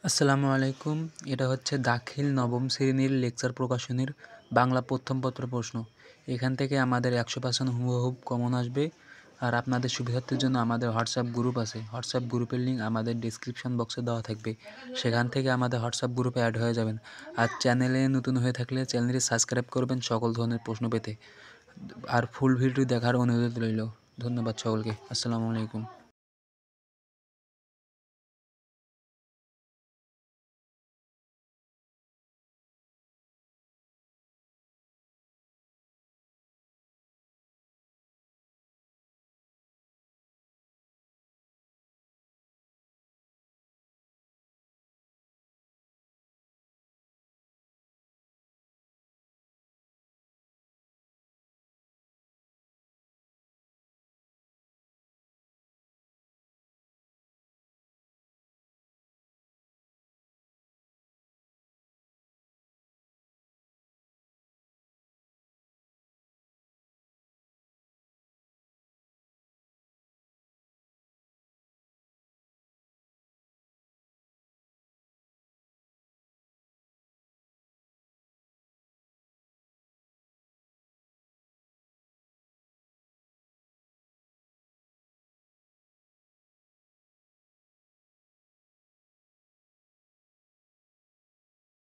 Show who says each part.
Speaker 1: আসসালামু আলাইকুম। এটা হচ্ছে দাখিল নবম শ্রেণীর লেকচার প্রকাশনীর বাংলা প্রথম পত্র প্রশ্ন। এখান থেকে আমাদের 100% হুবহু কমন আসবে। আর আপনাদের সুবিধার্থের জন্য আমাদের হোয়াটসঅ্যাপ গ্রুপ আছে। হোয়াটসঅ্যাপ গ্রুপের লিঙ্ক আমাদের ডেসক্রিপশন বক্সে দেওয়া থাকবে। সেখান থেকে আমাদের হোয়াটসঅ্যাপ গ্রুপে অ্যাড হয়ে যাবেন। আর চ্যানেলে নতুন হয়ে থাকলে চ্যানেলটি সাবস্ক্রাইব করবেন সকল ধরনের প্রশ্ন পেতে। আর ফুল ভিডিও দেখার অনুরোধ রইল। ধন্যবাদ সকলকে। আসসালামু আলাইকুম।